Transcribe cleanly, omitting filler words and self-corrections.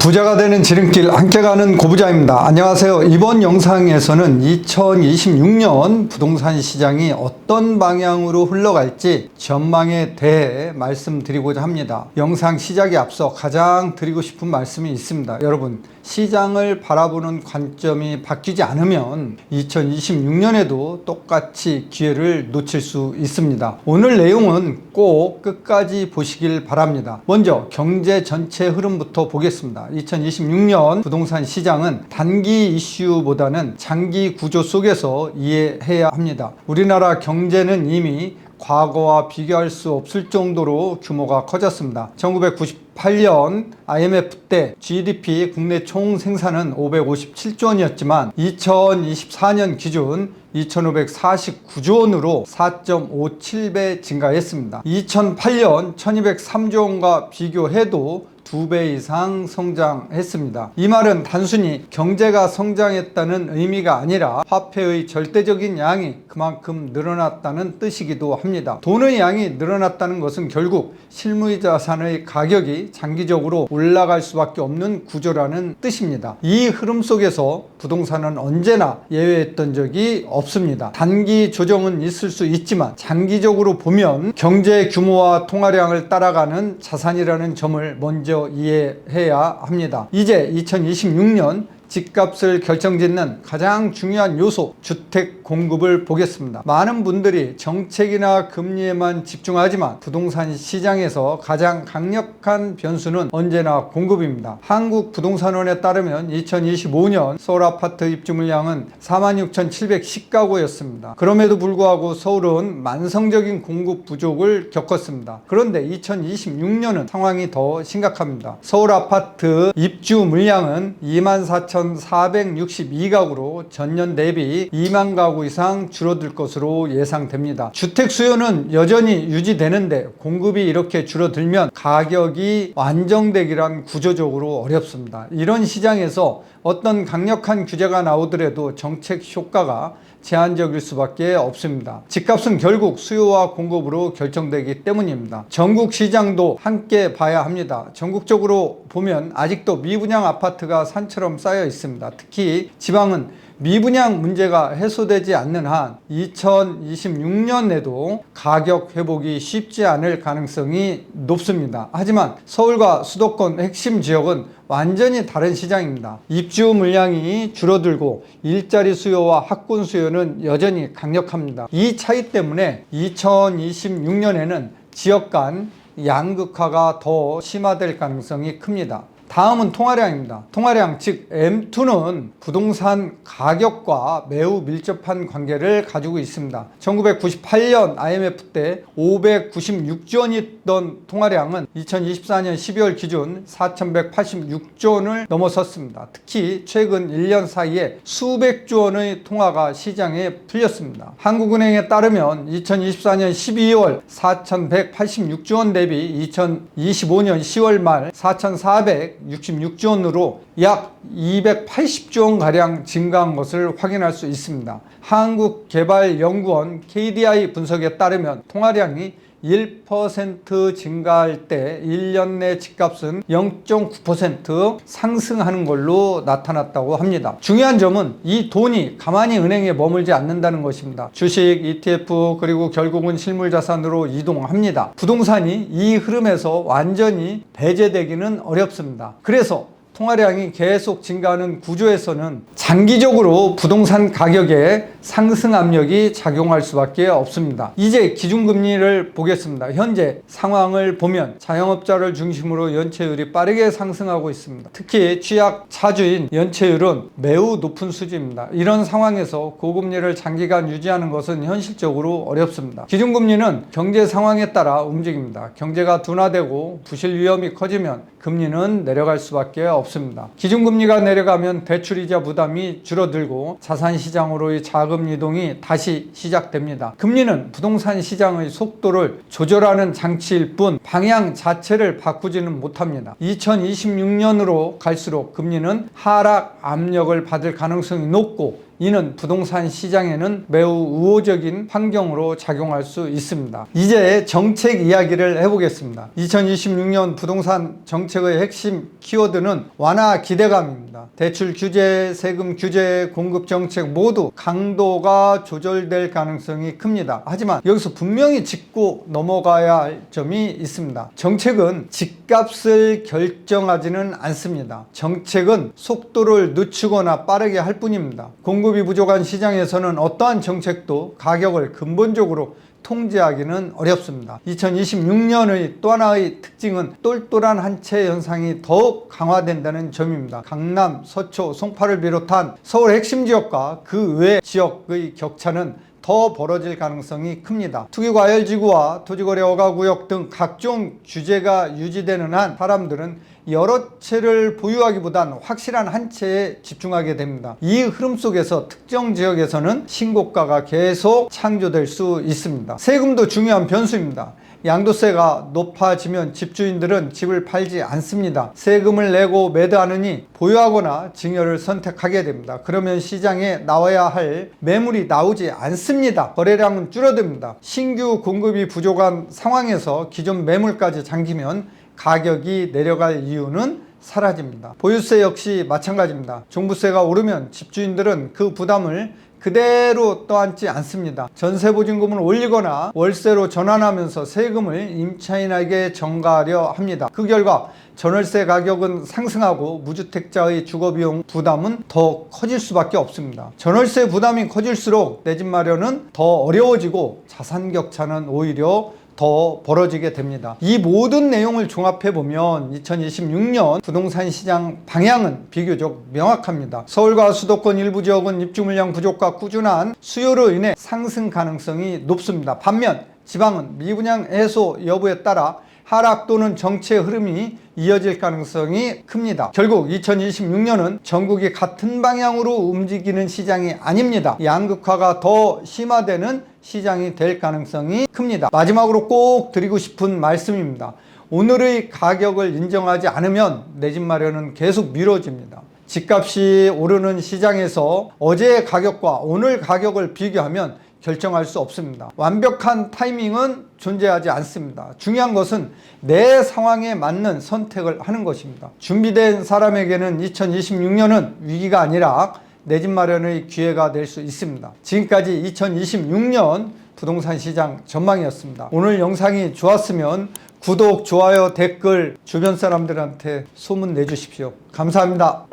부자가 되는 지름길 함께 가는 고부자입니다. 안녕하세요. 이번 영상에서는 2026년 부동산 시장이 어떤 방향으로 흘러갈지 전망에 대해 말씀드리고자 합니다. 영상 시작에 앞서 가장 드리고 싶은 말씀이 있습니다. 여러분, 시장을 바라보는 관점이 바뀌지 않으면 2026년에도 똑같이 기회를 놓칠 수 있습니다. 오늘 내용은 꼭 끝까지 보시길 바랍니다. 먼저 경제 전체 흐름부터 보겠습니다. 2026년 부동산 시장은 단기 이슈보다는 장기 구조 속에서 이해해야 합니다. 우리나라 경제는 이미 과거와 비교할 수 없을 정도로 규모가 커졌습니다. 1998년 IMF 때 GDP 국내 총 생산은 557조 원이었지만 2024년 기준 2,549조 원으로 4.57배 증가했습니다. 2008년 1,203조 원과 비교해도 2배 이상 성장했습니다. 이 말은 단순히 경제가 성장했다는 의미가 아니라 화폐의 절대적인 양이 그만큼 늘어났다는 뜻이기도 합니다. 돈의 양이 늘어났다는 것은 결국 실물 자산의 가격이 장기적으로 올라갈 수밖에 없는 구조라는 뜻입니다. 이 흐름 속에서 부동산은 언제나 예외했던 적이 없습니다. 단기 조정은 있을 수 있지만 장기적으로 보면 경제 규모와 통화량을 따라가는 자산이라는 점을 먼저 이해해야 합니다. 이제 2026년 집값을 결정짓는 가장 중요한 요소, 주택 공급을 보겠습니다. 많은 분들이 정책이나 금리에만 집중하지만 부동산 시장에서 가장 강력한 변수는 언제나 공급입니다. 한국부동산원에 따르면 2025년 서울 아파트 입주 물량은 46,710가구였습니다. 그럼에도 불구하고 서울은 만성적인 공급 부족을 겪었습니다. 그런데 2026년은 상황이 더 심각합니다. 서울 아파트 입주 물량은 24,462가구로 전년 대비 2만 가구 이상 줄어들 것으로 예상됩니다. 주택 수요는 여전히 유지되는데 공급이 이렇게 줄어들면 가격이 안정되기란 구조적으로 어렵습니다. 이런 시장에서 어떤 강력한 규제가 나오더라도 정책 효과가 제한적일 수밖에 없습니다. 집값은 결국 수요와 공급으로 결정되기 때문입니다. 전국 시장도 함께 봐야 합니다. 전국적으로 보면 아직도 미분양 아파트가 산처럼 쌓여 있습니다. 특히 지방은 미분양 문제가 해소되지 않는 한 2026년에도 가격 회복이 쉽지 않을 가능성이 높습니다. 하지만 서울과 수도권 핵심 지역은 완전히 다른 시장입니다. 입주 물량이 줄어들고 일자리 수요와 학군 수요는 여전히 강력합니다. 이 차이 때문에 2026년에는 지역 간 양극화가 더 심화될 가능성이 큽니다. 다음은 통화량입니다. 통화량 즉 M2는 부동산 가격과 매우 밀접한 관계를 가지고 있습니다. 1998년 IMF 때 596조 원이 있던 통화량은 2024년 12월 기준 4,186조 원을 넘어섰습니다. 특히 최근 1년 사이에 수백조 원의 통화가 시장에 풀렸습니다. 한국은행에 따르면 2024년 12월 4,186조 원 대비 2025년 10월 말 4,466조 원으로 약 280조 원가량 증가한 것을 확인할 수 있습니다. 한국개발연구원 KDI 분석에 따르면 통화량이 1% 증가할 때 1년 내 집값은 0.9% 상승하는 걸로 나타났다고 합니다. 중요한 점은 이 돈이 가만히 은행에 머물지 않는다는 것입니다. 주식, ETF 그리고 결국은 실물자산으로 이동합니다. 부동산이 이 흐름에서 완전히 배제되기는 어렵습니다. 그래서 통화량이 계속 증가하는 구조에서는 장기적으로 부동산 가격에 상승 압력이 작용할 수밖에 없습니다. 이제 기준금리를 보겠습니다. 현재 상황을 보면 자영업자를 중심으로 연체율이 빠르게 상승하고 있습니다. 특히 취약 차주인 연체율은 매우 높은 수준입니다. 이런 상황에서 고금리를 장기간 유지하는 것은 현실적으로 어렵습니다. 기준금리는 경제 상황에 따라 움직입니다. 경제가 둔화되고 부실 위험이 커지면 금리는 내려갈 수밖에 없습니다. 기준금리가 내려가면 대출이자 부담이 줄어들고 자산시장으로의 자금 이동이 다시 시작됩니다. 금리는 부동산 시장의 속도를 조절하는 장치일 뿐 방향 자체를 바꾸지는 못합니다. 2026년으로 갈수록 금리는 하락 압력을 받을 가능성이 높고 이는 부동산 시장에는 매우 우호적인 환경으로 작용할 수 있습니다. 이제 정책 이야기를 해보겠습니다. 2026년 부동산 정책의 핵심 키워드는 완화 기대감입니다. 대출 규제, 세금 규제, 공급 정책 모두 강도가 조절될 가능성이 큽니다. 하지만 여기서 분명히 짚고 넘어가야 할 점이 있습니다. 정책은 집값을 결정하지는 않습니다. 정책은 속도를 늦추거나 빠르게 할 뿐입니다. 공급이 부족한 시장에서는 어떠한 정책도 가격을 근본적으로 통제하기는 어렵습니다. 2026년의 또 하나의 특징은 똘똘한 한채 현상이 더욱 강화된다는 점입니다. 강남, 서초, 송파를 비롯한 서울 핵심 지역과 그 외 지역의 격차는 더 벌어질 가능성이 큽니다. 투기과열지구와 토지거래 허가구역 등 각종 규제가 유지되는 한 사람들은 여러 채를 보유하기보단 확실한 한 채에 집중하게 됩니다. 이 흐름 속에서 특정 지역에서는 신고가가 계속 창조될 수 있습니다. 세금도 중요한 변수입니다. 양도세가 높아지면 집주인들은 집을 팔지 않습니다. 세금을 내고 매도하느니 보유하거나 증여를 선택하게 됩니다. 그러면 시장에 나와야 할 매물이 나오지 않습니다. 거래량은 줄어듭니다. 신규 공급이 부족한 상황에서 기존 매물까지 잠기면 가격이 내려갈 이유는 사라집니다. 보유세 역시 마찬가지입니다. 종부세가 오르면 집주인들은 그 부담을 그대로 떠안지 않습니다. 전세보증금을 올리거나 월세로 전환하면서 세금을 임차인에게 전가하려 합니다. 그 결과 전월세 가격은 상승하고 무주택자의 주거비용 부담은 더 커질 수밖에 없습니다. 전월세 부담이 커질수록 내 집 마련은 더 어려워지고 자산 격차는 오히려 더 벌어지게 됩니다. 이 모든 내용을 종합해보면 2026년 부동산 시장 방향은 비교적 명확합니다. 서울과 수도권 일부 지역은 입주 물량 부족과 꾸준한 수요로 인해 상승 가능성이 높습니다. 반면 지방은 미분양 해소 여부에 따라 하락 또는 정체 흐름이 이어질 가능성이 큽니다. 결국 2026년은 전국이 같은 방향으로 움직이는 시장이 아닙니다. 양극화가 더 심화되는 시장이 될 가능성이 큽니다. 마지막으로 꼭 드리고 싶은 말씀입니다. 오늘의 가격을 인정하지 않으면 내 집 마련은 계속 미뤄집니다. 집값이 오르는 시장에서 어제의 가격과 오늘 가격을 비교하면 결정할 수 없습니다. 완벽한 타이밍은 존재하지 않습니다. 중요한 것은 내 상황에 맞는 선택을 하는 것입니다. 준비된 사람에게는 2026년은 위기가 아니라 내 집 마련의 기회가 될 수 있습니다. 지금까지 2026년 부동산 시장 전망이었습니다. 오늘 영상이 좋았으면 구독, 좋아요, 댓글 주변 사람들한테 소문 내주십시오. 감사합니다.